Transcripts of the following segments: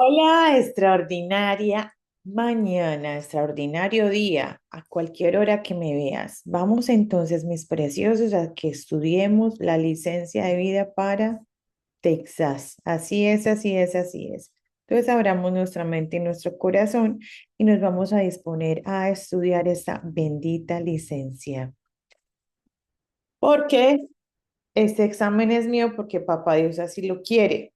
Hola, extraordinaria mañana, extraordinario día, a cualquier hora que me veas. Vamos entonces, mis preciosos, a que estudiemos la licencia de vida para Texas. Así es, así es, así es. Entonces abramos nuestra mente y nuestro corazón y nos vamos a disponer a estudiar esta bendita licencia. Porque este examen es mío porque papá Dios así lo quiere.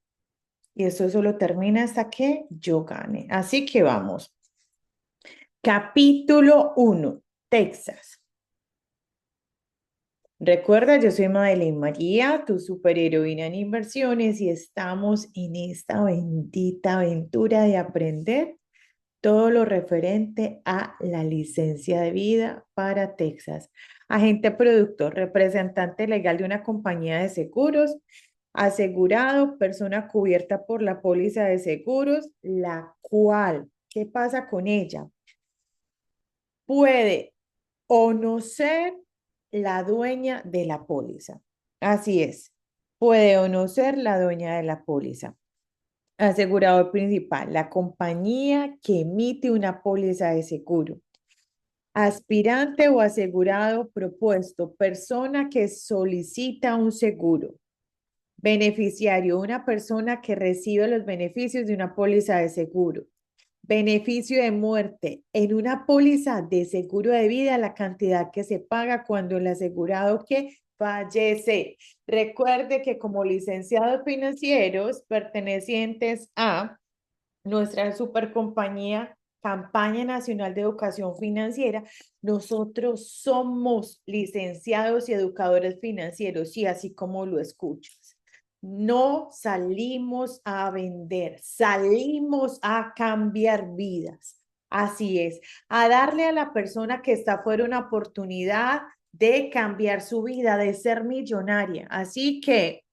Y eso solo termina hasta que yo gane. Así que vamos. Capítulo uno, Texas. Recuerda, yo soy Madeline María, tu superheroína en inversiones, y estamos en esta bendita aventura de aprender todo lo referente a la licencia de vida para Texas. Agente productor, representante legal de una compañía de seguros, asegurado, persona cubierta por la póliza de seguros, la cual, ¿qué pasa con ella? Puede o no ser la dueña de la póliza. Así es, puede o no ser la dueña de la póliza. Asegurador principal, la compañía que emite una póliza de seguro. Aspirante o asegurado propuesto, persona que solicita un seguro. Beneficiario, una persona que recibe los beneficios de una póliza de seguro. Beneficio de muerte. En una póliza de seguro de vida, la cantidad que se paga cuando el asegurado que fallece. Recuerde que como licenciados financieros pertenecientes a nuestra supercompañía Campaña Nacional de Educación Financiera, nosotros somos licenciados y educadores financieros, y así como lo escuchas. No salimos a vender, salimos a cambiar vidas. Así es, a darle a la persona que está fuera una oportunidad de cambiar su vida, de ser millonaria. Así que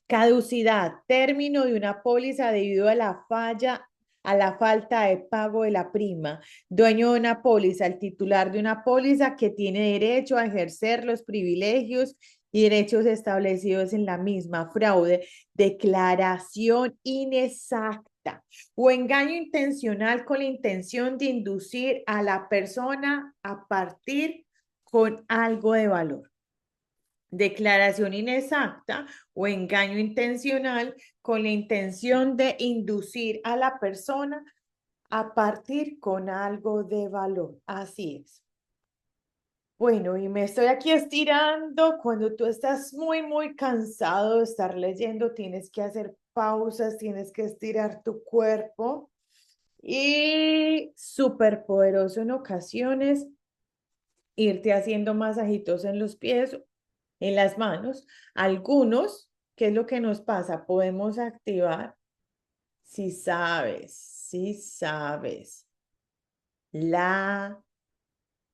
caducidad, término de una póliza debido a la falla, a la falta de pago de la prima. Dueño de una póliza, el titular de una póliza que tiene derecho a ejercer los privilegios y derechos establecidos en la misma. Fraude, declaración inexacta o engaño intencional con la intención de inducir a la persona a partir con algo de valor. Declaración inexacta o engaño intencional con la intención de inducir a la persona a partir con algo de valor. Así es. Bueno, y me estoy aquí estirando. Cuando tú estás muy, muy cansado de estar leyendo, tienes que hacer pausas, tienes que estirar tu cuerpo. Y súper poderoso en ocasiones, irte haciendo masajitos en los pies, en las manos. Algunos, ¿qué es lo que nos pasa? Podemos activar, si sabes, la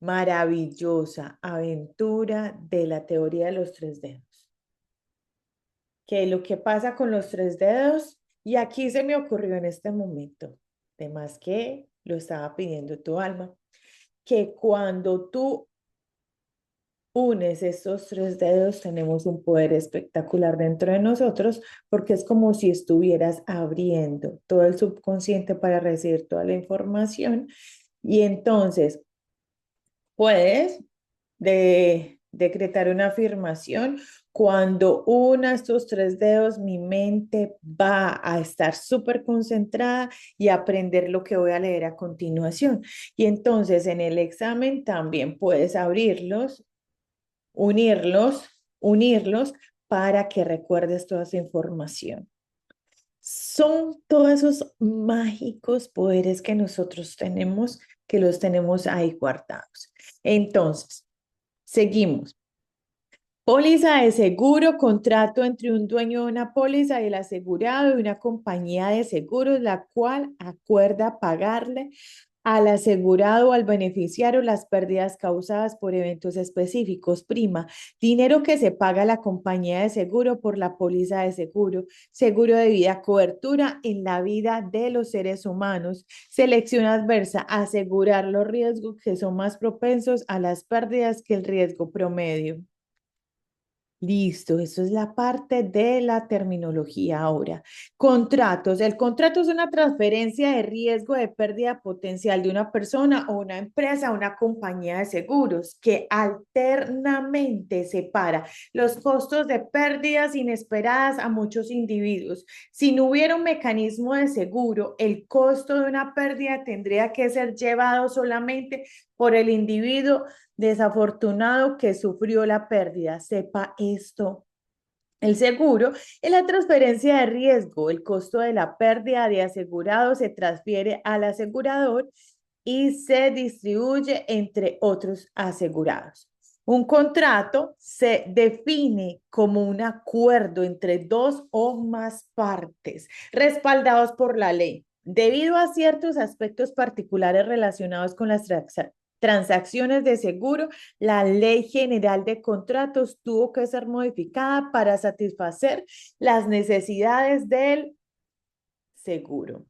maravillosa aventura de la teoría de los tres dedos. ¿Qué es lo que pasa con los tres dedos? Y aquí se me ocurrió en este momento, además que lo estaba pidiendo tu alma, que cuando tú unes estos tres dedos, tenemos un poder espectacular dentro de nosotros, porque es como si estuvieras abriendo todo el subconsciente para recibir toda la información, y entonces puedes decretar una afirmación. Cuando una estos tres dedos, mi mente va a estar súper concentrada y aprender lo que voy a leer a continuación. Y entonces en el examen también puedes abrirlos, unirlos, unirlos para que recuerdes toda esa información. Son todos esos mágicos poderes que nosotros tenemos, que los tenemos ahí guardados. Entonces, seguimos. Póliza de seguro, contrato entre un dueño de una póliza y el asegurado y una compañía de seguros, la cual acuerda pagarle al asegurado o al beneficiario las pérdidas causadas por eventos específicos. Prima, dinero que se paga a la compañía de seguro por la póliza de seguro, seguro de vida, cobertura en la vida de los seres humanos, selección adversa, asegurar los riesgos que son más propensos a las pérdidas que el riesgo promedio. Listo, eso es la parte de la terminología ahora. Contratos. El contrato es una transferencia de riesgo de pérdida potencial de una persona o una empresa a una compañía de seguros que alternamente separa los costos de pérdidas inesperadas a muchos individuos. Si no hubiera un mecanismo de seguro, el costo de una pérdida tendría que ser llevado solamente por el individuo desafortunado que sufrió la pérdida. Sepa esto. El seguro es la transferencia de riesgo. El costo de la pérdida de asegurado se transfiere al asegurador y se distribuye entre otros asegurados. Un contrato se define como un acuerdo entre dos o más partes respaldados por la ley. Debido a ciertos aspectos particulares relacionados con las transacciones de seguro, la Ley General de Contratos tuvo que ser modificada para satisfacer las necesidades del seguro.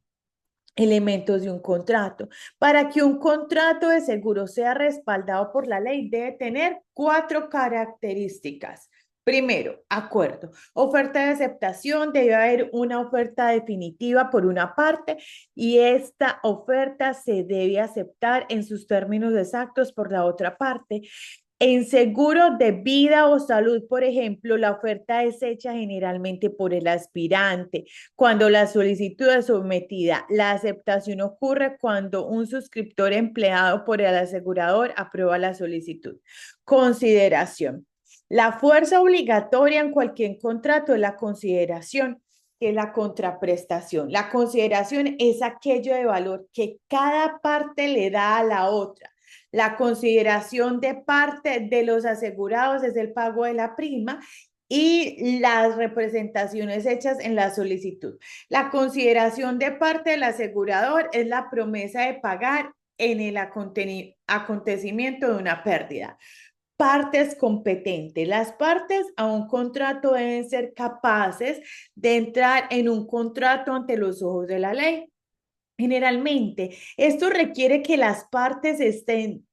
Elementos de un contrato. Para que un contrato de seguro sea respaldado por la ley, debe tener cuatro características. Primero, acuerdo. Oferta de aceptación, debe haber una oferta definitiva por una parte y esta oferta se debe aceptar en sus términos exactos por la otra parte. En seguro de vida o salud, por ejemplo, la oferta es hecha generalmente por el aspirante. Cuando la solicitud es sometida, la aceptación ocurre cuando un suscriptor empleado por el asegurador aprueba la solicitud. Consideración. La fuerza obligatoria en cualquier contrato es la consideración, que es la contraprestación. La consideración es aquello de valor que cada parte le da a la otra. La consideración de parte de los asegurados es el pago de la prima y las representaciones hechas en la solicitud. La consideración de parte del asegurador es la promesa de pagar en el acontecimiento de una pérdida. Partes competentes. Las partes a un contrato deben ser capaces de entrar en un contrato ante los ojos de la ley. Generalmente, esto requiere que las partes estén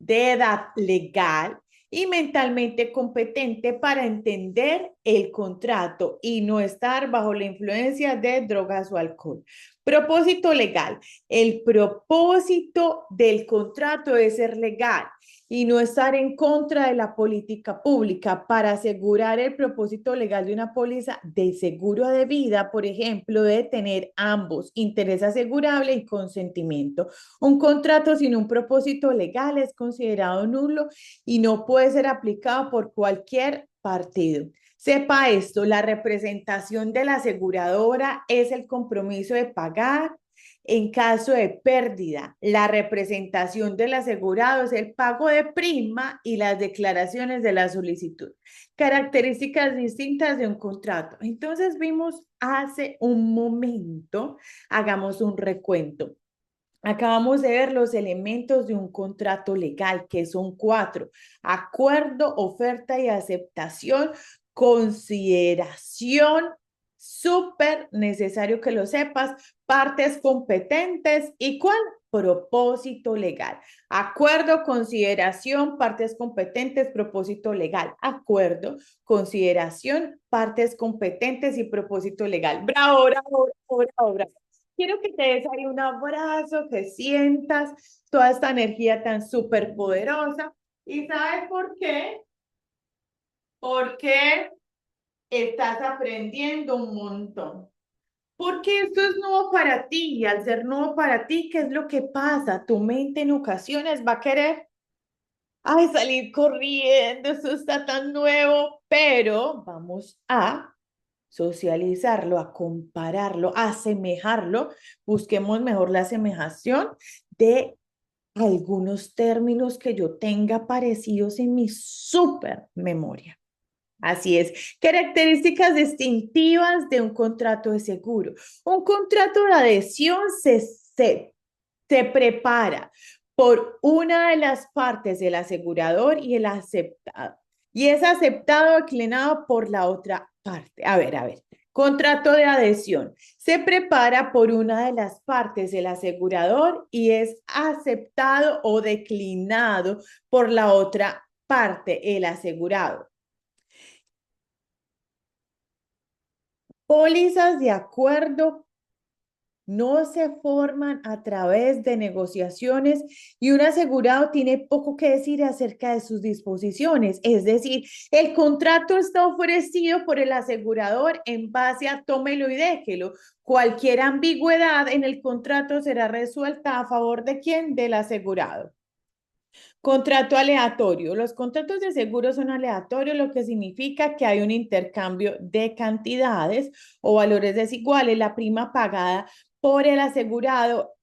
de edad legal y mentalmente competente para entender el contrato y no estar bajo la influencia de drogas o alcohol. Propósito legal. El propósito del contrato es ser legal y no estar en contra de la política pública. Para asegurar el propósito legal de una póliza de seguro de vida, por ejemplo, debe tener ambos, interés asegurable y consentimiento. Un contrato sin un propósito legal es considerado nulo y no puede ser aplicado por cualquier partido. Sepa esto, la representación de la aseguradora es el compromiso de pagar en caso de pérdida. La representación del asegurado es el pago de prima y las declaraciones de la solicitud. Características distintas de un contrato. Entonces vimos hace un momento, hagamos un recuento. Acabamos de ver los elementos de un contrato legal, que son cuatro: acuerdo, oferta y aceptación, consideración, súper necesario que lo sepas, partes competentes y ¿cuál? Propósito legal. Acuerdo, consideración, partes competentes, propósito legal. Acuerdo, consideración, partes competentes y propósito legal. Bravo, bravo, bravo, bravo, bravo. Quiero que te des ahí un abrazo, que sientas toda esta energía tan súper poderosa. ¿Y sabes por qué? Porque estás aprendiendo un montón. Porque esto es nuevo para ti y al ser nuevo para ti, ¿qué es lo que pasa? Tu mente en ocasiones va a querer, ay, salir corriendo, eso está tan nuevo, pero vamos a socializarlo, a compararlo, a asemejarlo. Busquemos mejor la asemejación de algunos términos que yo tenga parecidos en mi super memoria. Así es. Características distintivas de un contrato de seguro. Un contrato de adhesión se prepara por una de las partes del asegurador y el aceptado. Y es aceptado o declinado por la otra parte. A ver. Contrato de adhesión. Se prepara por una de las partes del asegurador y es aceptado o declinado por la otra parte, el asegurado. Pólizas de acuerdo no se forman a través de negociaciones y un asegurado tiene poco que decir acerca de sus disposiciones. Es decir, el contrato está ofrecido por el asegurador en base a tómelo y déjelo. Cualquier ambigüedad en el contrato será resuelta a favor de quién, del asegurado. Contrato aleatorio. Los contratos de seguro son aleatorios, lo que significa que hay un intercambio de cantidades o valores desiguales. La prima pagada por el asegurado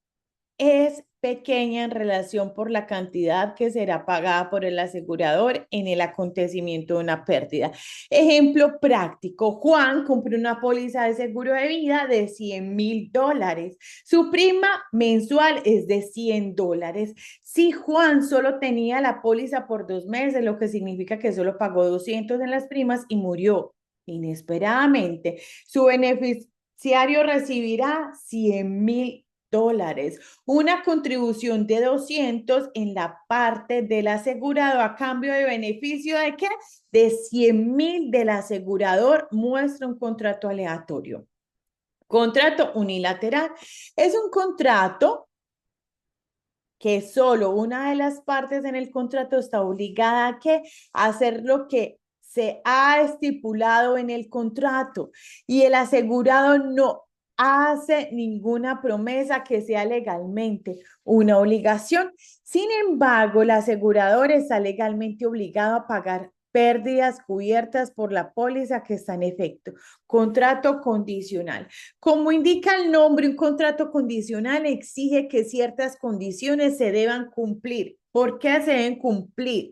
es pequeña en relación por la cantidad que será pagada por el asegurador en el acontecimiento de una pérdida. Ejemplo práctico, Juan compró una póliza de seguro de vida de $100,000. Su prima mensual es de $100. Si Juan solo tenía la póliza por 2 meses, lo que significa que solo pagó 200 en las primas y murió inesperadamente, su beneficiario recibirá $100,000, una contribución de 200 en la parte del asegurado a cambio de beneficio de qué? De 100,000 del asegurador. Muestra un contrato aleatorio. Contrato unilateral es un contrato que solo una de las partes en el contrato está obligada a ¿qué? A hacer lo que se ha estipulado en el contrato y el asegurado no hace ninguna promesa que sea legalmente una obligación. Sin embargo, el asegurador está legalmente obligado a pagar pérdidas cubiertas por la póliza que está en efecto. Contrato condicional. Como indica el nombre, un contrato condicional exige que ciertas condiciones se deban cumplir. ¿Por qué se deben cumplir?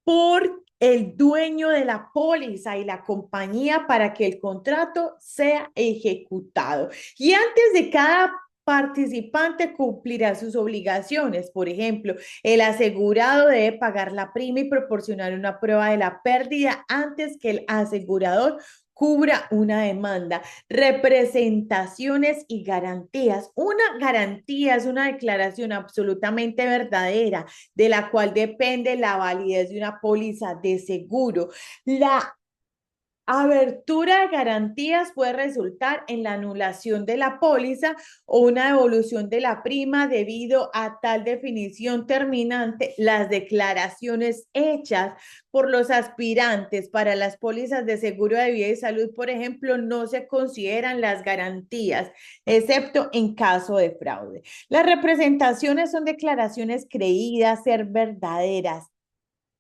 Por el dueño de la póliza y la compañía para que el contrato sea ejecutado. Y antes de cada participante cumplirá sus obligaciones. Por ejemplo, el asegurado debe pagar la prima y proporcionar una prueba de la pérdida antes que el asegurador cubra una demanda. Representaciones y garantías. Una garantía es una declaración absolutamente verdadera de la cual depende la validez de una póliza de seguro. La abertura de garantías puede resultar en la anulación de la póliza o una devolución de la prima debido a tal definición terminante. Las declaraciones hechas por los aspirantes para las pólizas de seguro de vida y salud, por ejemplo, no se consideran las garantías, excepto en caso de fraude. Las representaciones son declaraciones creídas ser verdaderas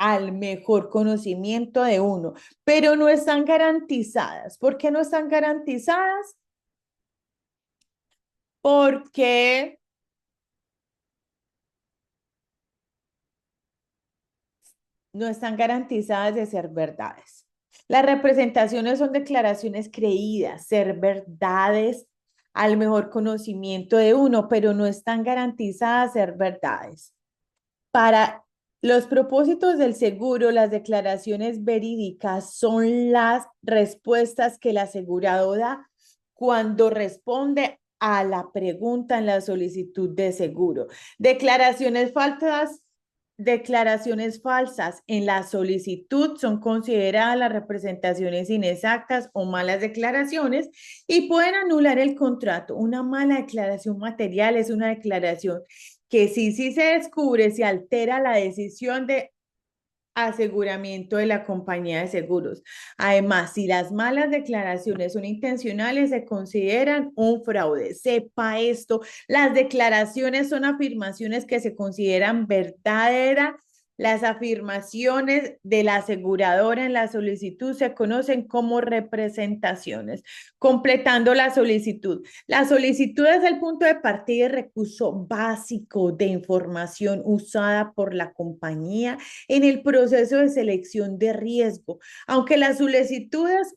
al mejor conocimiento de uno, pero no están garantizadas. ¿Por qué no están garantizadas? Porque no están garantizadas de ser verdades. Las representaciones son declaraciones creídas, ser verdades al mejor conocimiento de uno, pero no están garantizadas ser verdades. Para los propósitos del seguro, las declaraciones verídicas son las respuestas que el asegurado da cuando responde a la pregunta en la solicitud de seguro. Declaraciones falsas en la solicitud son consideradas las representaciones inexactas o malas declaraciones y pueden anular el contrato. Una mala declaración material es una declaración que si se descubre, se altera la decisión de aseguramiento de la compañía de seguros. Además, si las malas declaraciones son intencionales, se consideran un fraude. Sepa esto, las declaraciones son afirmaciones que se consideran verdaderas. Las afirmaciones de la aseguradora en la solicitud se conocen como representaciones. Completando la solicitud. La solicitud es el punto de partida y recurso básico de información usada por la compañía en el proceso de selección de riesgo. Aunque las solicitudes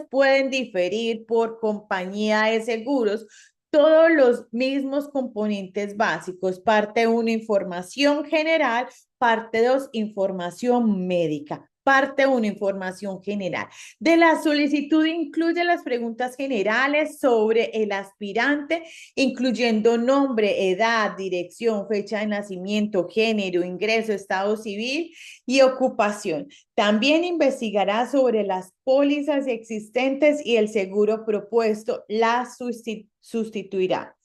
pueden diferir por compañía de seguros, todos los mismos componentes básicos. Parte 1, información general. Parte 2, información médica. Parte 1, información general. De la solicitud incluye las preguntas generales sobre el aspirante, incluyendo nombre, edad, dirección, fecha de nacimiento, género, ingreso, estado civil y ocupación. También investigará sobre las pólizas existentes y el seguro propuesto las sustituirá.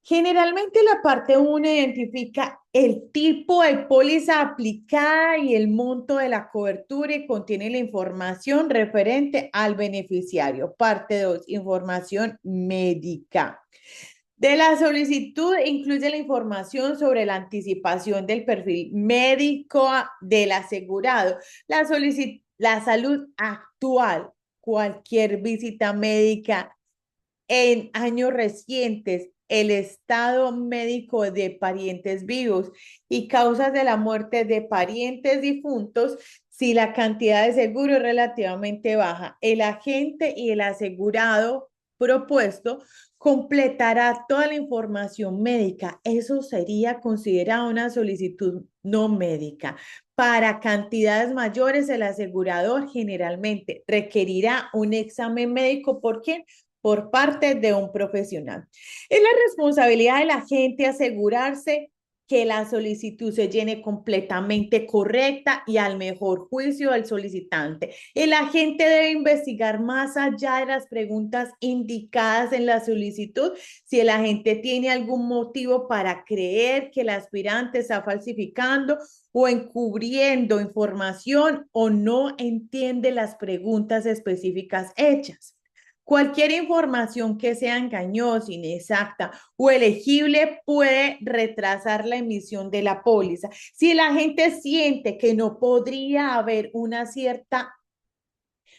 Generalmente la parte 1 identifica el tipo de póliza aplicada y el monto de la cobertura y contiene la información referente al beneficiario. Parte 2, información médica. De la solicitud incluye la información sobre la anticipación del perfil médico del asegurado, la salud actual, cualquier visita médica en años recientes, el estado médico de parientes vivos y causas de la muerte de parientes difuntos si la cantidad de seguro es relativamente baja. El agente y el asegurado propuesto completará toda la información médica. Eso sería considerado una solicitud no médica. Para cantidades mayores, el asegurador generalmente requerirá un examen médico. ¿Por qué? Por parte de un profesional. Es la responsabilidad del agente asegurarse que la solicitud se llene completamente correcta y al mejor juicio del solicitante. El agente debe investigar más allá de las preguntas indicadas en la solicitud si el agente tiene algún motivo para creer que el aspirante está falsificando o encubriendo información o no entiende las preguntas específicas hechas. Cualquier información que sea engañosa, inexacta o elegible puede retrasar la emisión de la póliza. Si la gente siente que no podría haber una cierta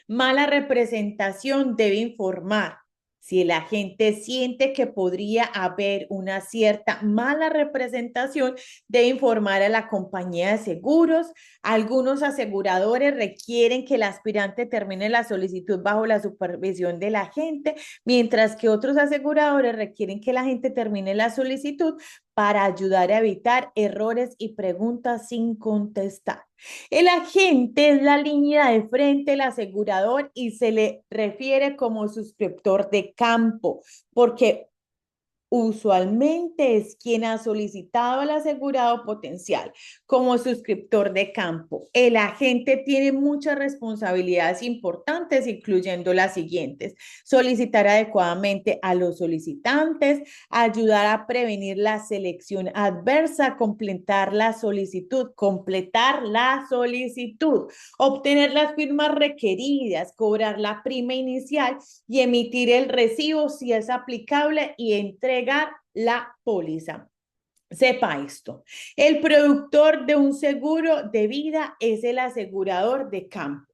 mala representación, debe informar. Si el agente siente que podría haber una cierta mala representación, debe informar a la compañía de seguros. Algunos aseguradores requieren que el aspirante termine la solicitud bajo la supervisión del agente, mientras que otros aseguradores requieren que el agente termine la solicitud para ayudar a evitar errores y preguntas sin contestar. El agente es la línea de frente del asegurador y se le refiere como suscriptor de campo, porque usualmente es quien ha solicitado al asegurado potencial como suscriptor de campo. El agente tiene muchas responsabilidades importantes, incluyendo las siguientes: solicitar adecuadamente a los solicitantes, ayudar a prevenir la selección adversa, completar la solicitud, obtener las firmas requeridas, cobrar la prima inicial y emitir el recibo si es aplicable y entregar la póliza. Sepa esto: el productor de un seguro de vida es el asegurador de campo.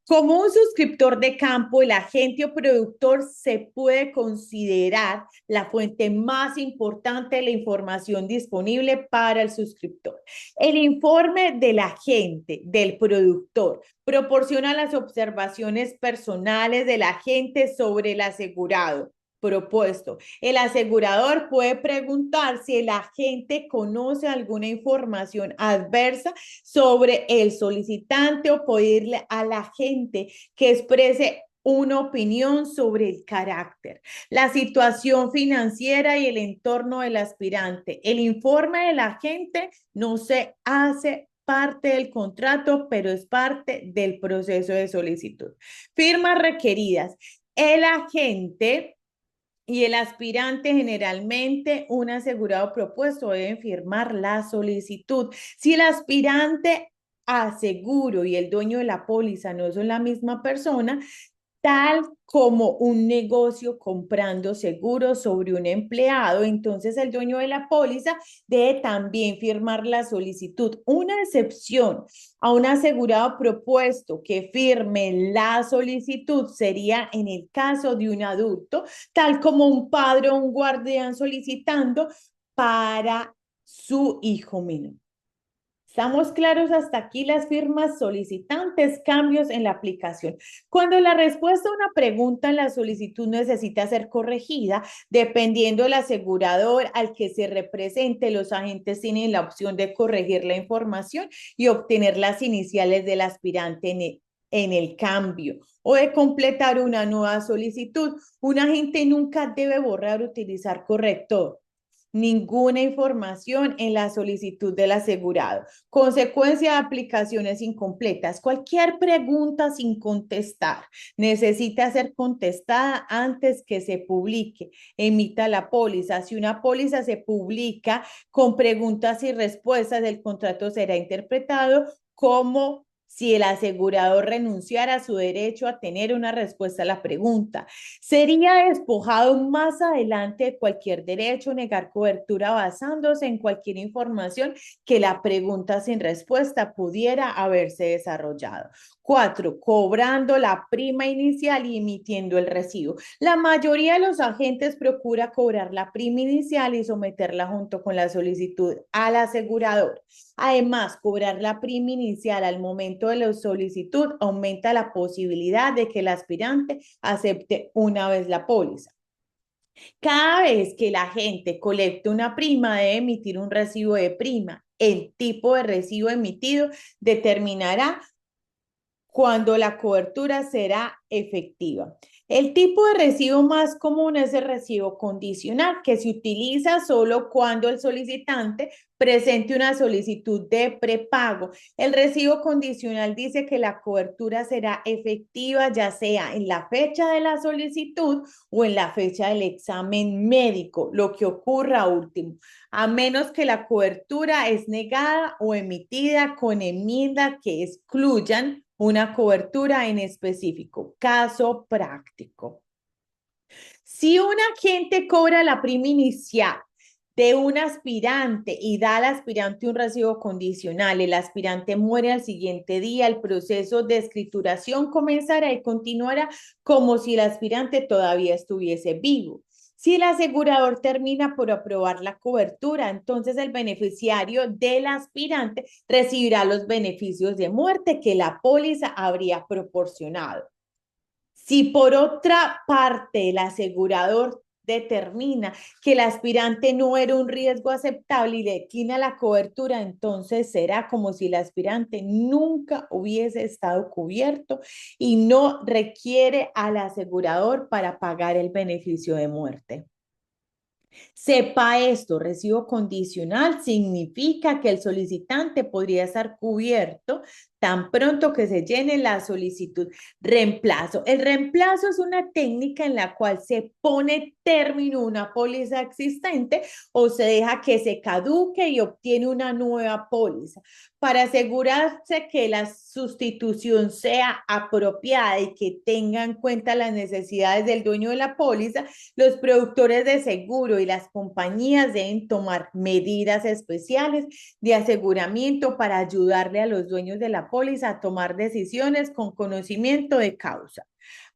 Como un suscriptor de campo, el agente o productor se puede considerar la fuente más importante de la información disponible para el suscriptor. El informe del agente, del productor, proporciona las observaciones personales del agente sobre el asegurado propuesto. El asegurador puede preguntar si el agente conoce alguna información adversa sobre el solicitante o pedirle al agente que exprese una opinión sobre el carácter, la situación financiera y el entorno del aspirante. El informe del agente no se hace parte del contrato, pero es parte del proceso de solicitud. Firmas requeridas. El agente y el aspirante, generalmente un asegurado propuesto, deben firmar la solicitud. Si el aspirante a seguro y el dueño de la póliza no son la misma persona, tal como un negocio comprando seguros sobre un empleado, entonces el dueño de la póliza debe también firmar la solicitud. Una excepción a un asegurado propuesto que firme la solicitud sería en el caso de un adulto, tal como un padre o un guardián solicitando para su hijo menor. ¿Estamos claros hasta aquí? Las firmas solicitantes, cambios en la aplicación. Cuando la respuesta a una pregunta en la solicitud necesita ser corregida, dependiendo del asegurador al que se represente, los agentes tienen la opción de corregir la información y obtener las iniciales del aspirante en el cambio o de completar una nueva solicitud. Un agente nunca debe borrar o utilizar corrector ninguna información en la solicitud del asegurado. Consecuencia de aplicaciones incompletas. Cualquier pregunta sin contestar necesita ser contestada antes que se publique. Emita la póliza. Si una póliza se publica con preguntas y respuestas, el contrato será interpretado como si el asegurador renunciara a su derecho a tener una respuesta a la pregunta. Sería despojado más adelante de cualquier derecho, negar cobertura basándose en cualquier información que la pregunta sin respuesta pudiera haberse desarrollado. 4. Cobrando la prima inicial y emitiendo el recibo. La mayoría de los agentes procura cobrar la prima inicial y someterla junto con la solicitud al asegurador. Además, cobrar la prima inicial al momento de la solicitud aumenta la posibilidad de que el aspirante acepte una vez la póliza. Cada vez que la gente colecte una prima, debe emitir un recibo de prima. El tipo de recibo emitido determinará cuando la cobertura será efectiva. El tipo de recibo más común es el recibo condicional, que se utiliza solo cuando el solicitante presente una solicitud de prepago. El recibo condicional dice que la cobertura será efectiva ya sea en la fecha de la solicitud o en la fecha del examen médico, lo que ocurra último, a menos que la cobertura es negada o emitida con enmienda que excluyan una cobertura en específico. Caso práctico. Si un agente cobra la prima inicial de un aspirante y da al aspirante un recibo condicional, el aspirante muere al siguiente día, el proceso de escrituración comenzará y continuará como si el aspirante todavía estuviese vivo. Si el asegurador termina por aprobar la cobertura, entonces el beneficiario del aspirante recibirá los beneficios de muerte que la póliza habría proporcionado. Si por otra parte el asegurador determina que el aspirante no era un riesgo aceptable y declina la cobertura, entonces será como si el aspirante nunca hubiese estado cubierto y no requiere al asegurador para pagar el beneficio de muerte. Sepa esto, recibo condicional significa que el solicitante podría estar cubierto tan pronto que se llene la solicitud. Reemplazo. El reemplazo es una técnica en la cual se pone término a una póliza existente o se deja que se caduque y obtiene una nueva póliza. Para asegurarse que la sustitución sea apropiada y que tenga en cuenta las necesidades del dueño de la póliza, los productores de seguro y las compañías deben tomar medidas especiales de aseguramiento para ayudarle a los dueños de la póliza a tomar decisiones con conocimiento de causa.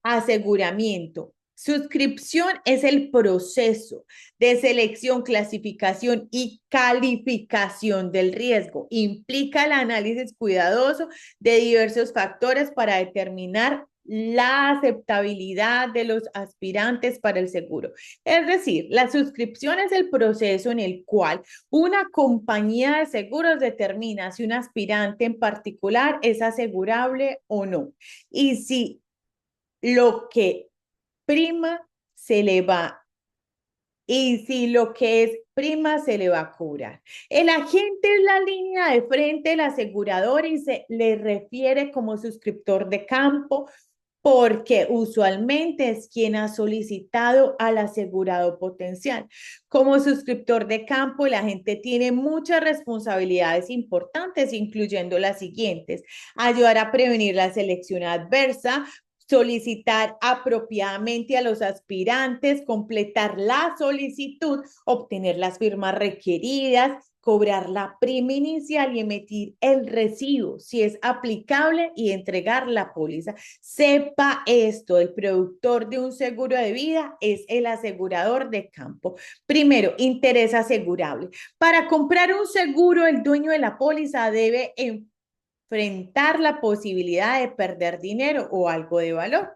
Aseguramiento. Suscripción es el proceso de selección, clasificación y calificación del riesgo. Implica el análisis cuidadoso de diversos factores para determinar la aceptabilidad de los aspirantes para el seguro. Es decir, la suscripción es el proceso en el cual una compañía de seguros determina si un aspirante en particular es asegurable o no. Y si lo que prima se le va y si lo que es prima se le va a cobrar. El agente es la línea de frente del asegurador y se le refiere como suscriptor de campo porque usualmente es quien ha solicitado al asegurado potencial. Como suscriptor de campo, el agente tiene muchas responsabilidades importantes, incluyendo las siguientes: ayudar a prevenir la selección adversa, solicitar apropiadamente a los aspirantes, completar la solicitud, obtener las firmas requeridas, cobrar la prima inicial y emitir el recibo, si es aplicable, y entregar la póliza. Sepa esto, el productor de un seguro de vida es el asegurador de campo. Primero, interés asegurable. Para comprar un seguro, el dueño de la póliza debe enfrentar la posibilidad de perder dinero o algo de valor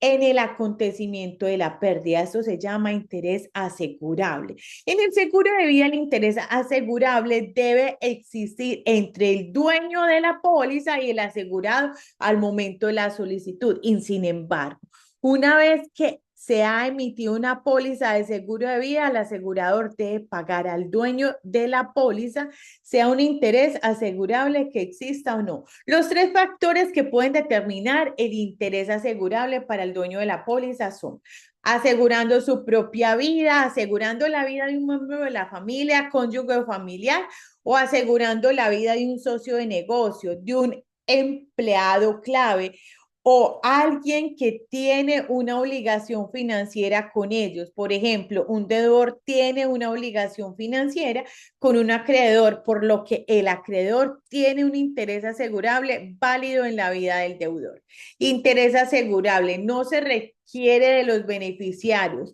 en el acontecimiento de la pérdida. Eso se llama interés asegurable. En el seguro de vida, el interés asegurable debe existir entre el dueño de la póliza y el asegurado al momento de la solicitud. Y sin embargo, una vez que se ha emitido una póliza de seguro de vida, el asegurador debe pagar al dueño de la póliza, sea un interés asegurable que exista o no. Los tres factores que pueden determinar el interés asegurable para el dueño de la póliza son asegurando su propia vida, asegurando la vida de un miembro de la familia, cónyuge o familiar, o asegurando la vida de un socio de negocio, de un empleado clave o alguien que tiene una obligación financiera con ellos. Por ejemplo, un deudor tiene una obligación financiera con un acreedor, por lo que el acreedor tiene un interés asegurable válido en la vida del deudor. Interés asegurable no se requiere de los beneficiarios.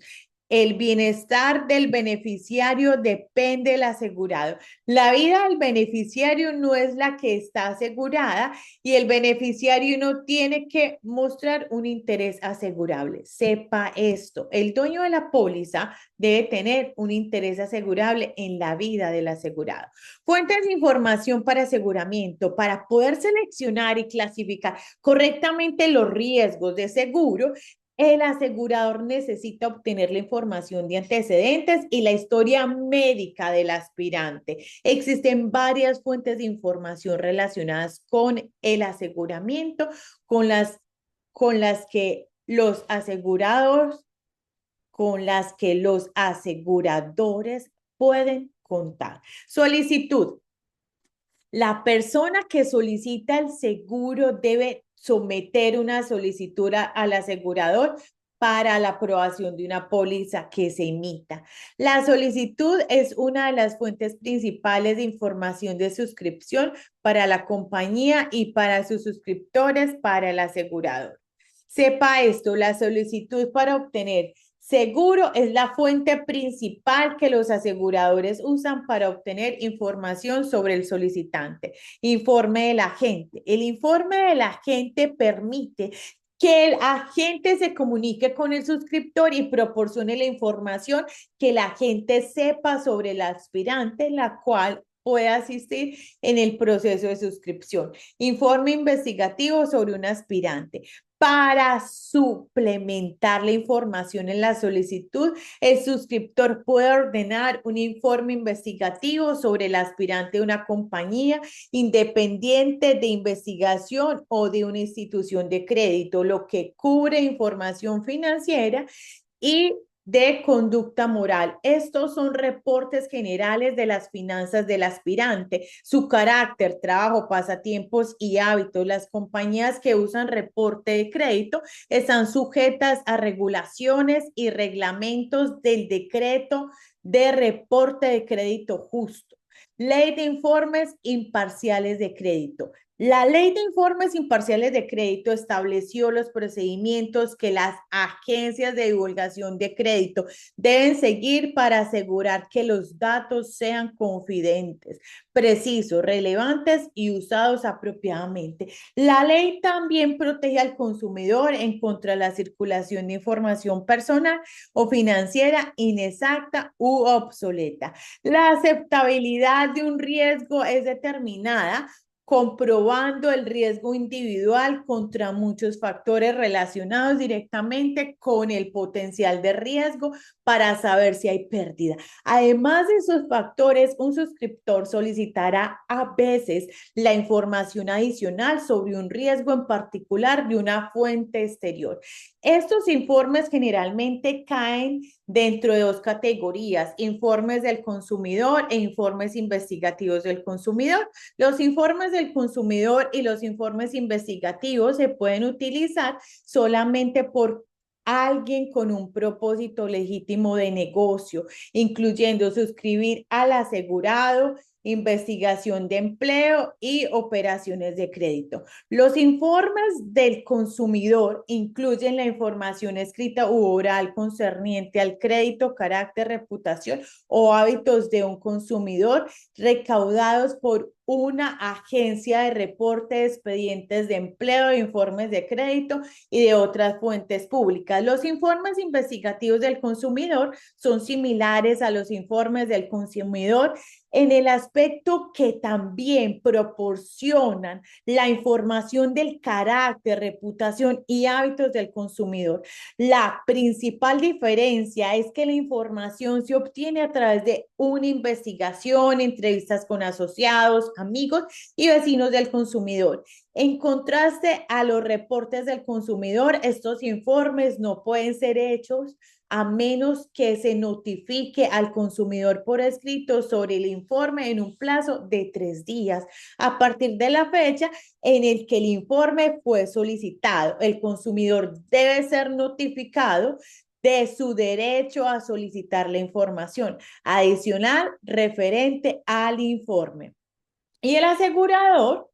El bienestar del beneficiario depende del asegurado. La vida del beneficiario no es la que está asegurada y el beneficiario no tiene que mostrar un interés asegurable. Sepa esto, el dueño de la póliza debe tener un interés asegurable en la vida del asegurado. Fuentes de información para aseguramiento. Para poder seleccionar y clasificar correctamente los riesgos de seguro, el asegurador necesita obtener la información de antecedentes y la historia médica del aspirante. Existen varias fuentes de información relacionadas con el aseguramiento, con las que los asegurados, con las que los aseguradores pueden contar. Solicitud. La persona que solicita el seguro debe someter una solicitud al asegurador para la aprobación de una póliza que se emita. La solicitud es una de las fuentes principales de información de suscripción para la compañía y para sus suscriptores, para el asegurador. Sepa esto, la solicitud para obtener seguro es la fuente principal que los aseguradores usan para obtener información sobre el solicitante. Informe del agente. El informe del agente permite que el agente se comunique con el suscriptor y proporcione la información que el agente sepa sobre el aspirante, la cual puede asistir en el proceso de suscripción. Informe investigativo sobre un aspirante. Para suplementar la información en la solicitud, el suscriptor puede ordenar un informe investigativo sobre el aspirante de una compañía independiente de investigación o de una institución de crédito, lo que cubre información financiera y de conducta moral. Estos son reportes generales de las finanzas del aspirante, su carácter, trabajo, pasatiempos y hábitos. Las compañías que usan reporte de crédito están sujetas a regulaciones y reglamentos del decreto de reporte de crédito justo. Ley de informes imparciales de crédito. La Ley de Informes Imparciales de Crédito estableció los procedimientos que las agencias de divulgación de crédito deben seguir para asegurar que los datos sean confidentes, precisos, relevantes y usados apropiadamente. La ley también protege al consumidor en contra de la circulación de información personal o financiera inexacta u obsoleta. La aceptabilidad de un riesgo es determinada comprobando el riesgo individual contra muchos factores relacionados directamente con el potencial de riesgo para saber si hay pérdida. Además de esos factores, un suscriptor solicitará a veces la información adicional sobre un riesgo en particular de una fuente exterior. Estos informes generalmente caen dentro de dos categorías: informes del consumidor e informes investigativos del consumidor. Los informes del consumidor y los informes investigativos se pueden utilizar solamente por alguien con un propósito legítimo de negocio, incluyendo suscribir al asegurado, investigación de empleo y operaciones de crédito. Los informes del consumidor incluyen la información escrita u oral concerniente al crédito, carácter, reputación o hábitos de un consumidor recaudados por una agencia de reporte de expedientes de empleo, informes de crédito y de otras fuentes públicas. Los informes investigativos del consumidor son similares a los informes del consumidor en el aspecto que también proporcionan la información del carácter, reputación y hábitos del consumidor. La principal diferencia es que la información se obtiene a través de una investigación, entrevistas con asociados, amigos y vecinos del consumidor. En contraste a los reportes del consumidor, estos informes no pueden ser hechos a menos que se notifique al consumidor por escrito sobre el informe en un plazo de 3 días a partir de la fecha en el que el informe fue solicitado. El consumidor debe ser notificado de su derecho a solicitar la información adicional referente al informe. Y el asegurador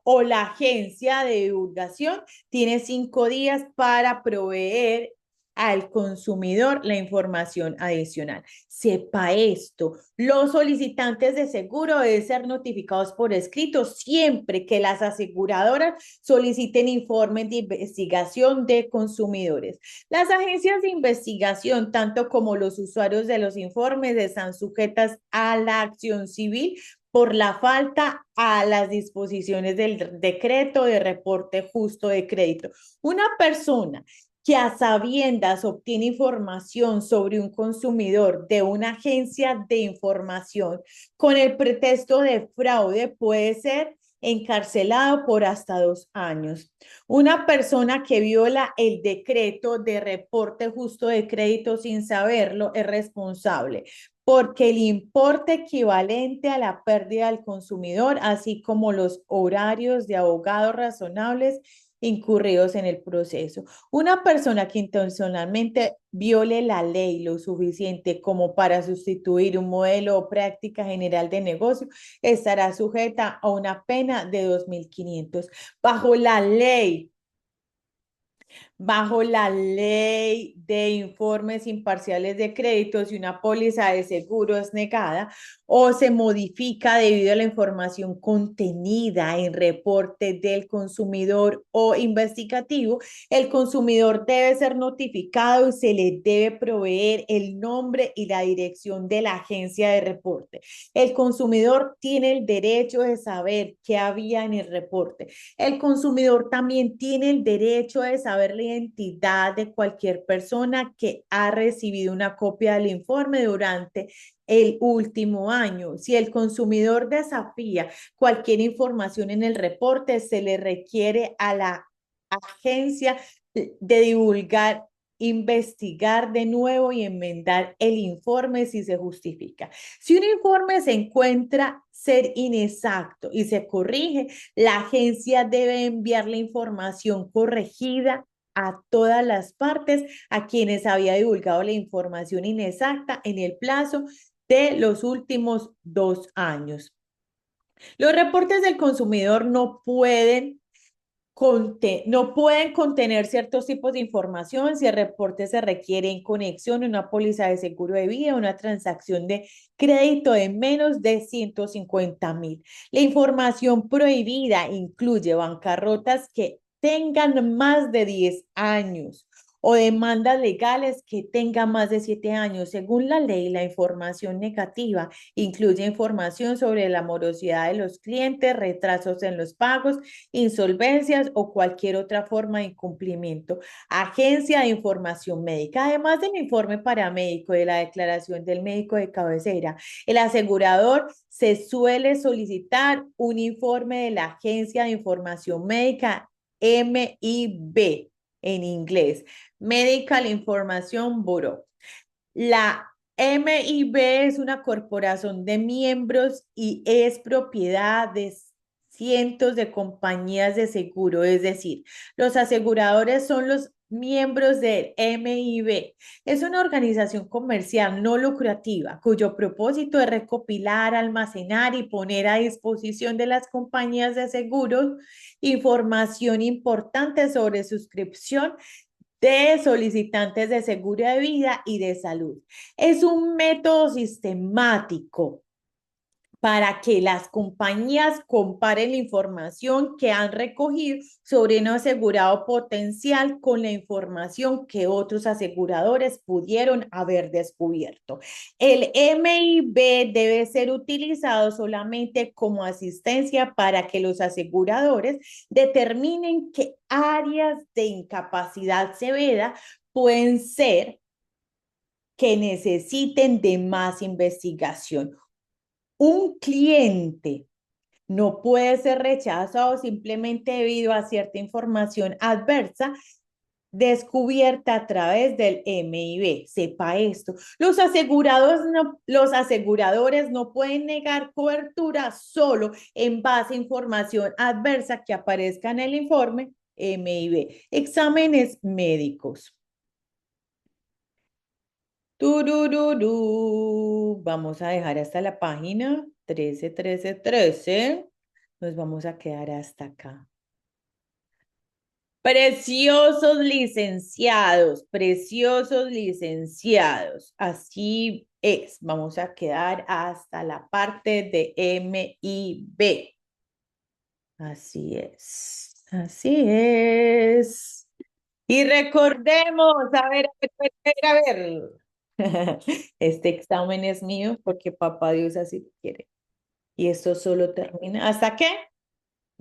o la agencia de divulgación tiene 5 días para proveer al consumidor la información adicional. Sepa esto, los solicitantes de seguro deben ser notificados por escrito siempre que las aseguradoras soliciten informes de investigación de consumidores. Las agencias de investigación, tanto como los usuarios de los informes, están sujetas a la acción civil por la falta a las disposiciones del decreto de reporte justo de crédito. Una persona que a sabiendas obtiene información sobre un consumidor de una agencia de información con el pretexto de fraude puede ser encarcelado por hasta 2 años. Una persona que viola el decreto de reporte justo de crédito sin saberlo es responsable porque el importe equivalente a la pérdida del consumidor, así como los horarios de abogados razonables incurridos en el proceso. Una persona que intencionalmente viole la ley lo suficiente como para sustituir un modelo o práctica general de negocio estará sujeta a una pena de 2.500. Bajo la ley Bajo la ley de informes imparciales de crédito, si una póliza de seguro es negada o se modifica debido a la información contenida en reporte del consumidor o investigativo, el consumidor debe ser notificado y se le debe proveer el nombre y la dirección de la agencia de reporte. El consumidor tiene el derecho de saber qué había en el reporte. El consumidor también tiene el derecho de saber la identidad de cualquier persona que ha recibido una copia del informe durante el último año. Si el consumidor desafía cualquier información en el reporte, se le requiere a la agencia de divulgar, investigar de nuevo y enmendar el informe si se justifica. Si un informe se encuentra ser inexacto y se corrige, la agencia debe enviar la información corregida a todas las partes a quienes había divulgado la información inexacta en el plazo de los últimos 2 años. Los reportes del consumidor no pueden contener ciertos tipos de información si el reporte se requiere en conexión a una póliza de seguro de vida, una transacción de crédito de menos de 150,000. La información prohibida incluye bancarrotas que tengan más de 10 años o demandas legales que tengan más de 7 años. Según la ley, la información negativa incluye información sobre la morosidad de los clientes, retrasos en los pagos, insolvencias o cualquier otra forma de incumplimiento. Agencia de Información Médica. Además del informe paramédico y de la declaración del médico de cabecera, el asegurador se suele solicitar un informe de la Agencia de Información Médica, MIB en inglés, Medical Information Bureau. La MIB es una corporación de miembros y es propiedad de cientos de compañías de seguro, es decir, los aseguradores son los miembros del MIB. Es una organización comercial no lucrativa cuyo propósito es recopilar, almacenar y poner a disposición de las compañías de seguros información importante sobre suscripción de solicitantes de seguro de vida y de salud. Es un método sistemático para que las compañías comparen la información que han recogido sobre un asegurado potencial con la información que otros aseguradores pudieron haber descubierto. El MIB debe ser utilizado solamente como asistencia para que los aseguradores determinen qué áreas de incapacidad severa pueden ser que necesiten de más investigación. Un cliente no puede ser rechazado simplemente debido a cierta información adversa descubierta a través del MIB. Sepa esto. Los aseguradores no pueden negar cobertura solo en base a información adversa que aparezca en el informe MIB. Exámenes médicos. Tururú. Vamos a dejar hasta la página 13, 13, 13. Nos vamos a quedar hasta acá. Preciosos licenciados, preciosos licenciados. Así es. Vamos a quedar hasta la parte de MIB. Así es. Así es. Y recordemos, a ver. Este examen es mío porque papá Dios así lo quiere. Y esto solo termina. ¿Hasta qué?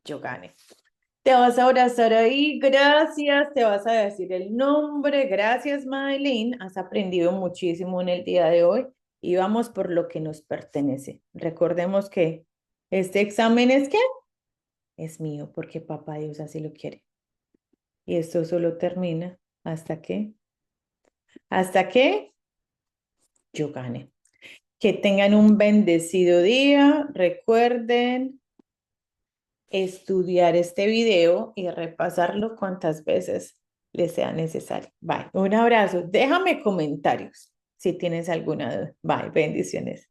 Yo gane. Te vas a abrazar ahí, gracias, te vas a decir el nombre, gracias Madeline, has aprendido muchísimo en el día de hoy y vamos por lo que nos pertenece. Recordemos que este examen es ¿qué? Es mío porque papá Dios así lo quiere. Y esto solo termina hasta que yo gane. Que tengan un bendecido día. Recuerden estudiar este video y repasarlo cuantas veces les sea necesario. Bye. Un abrazo. Déjame comentarios si tienes alguna duda. Bye. Bendiciones.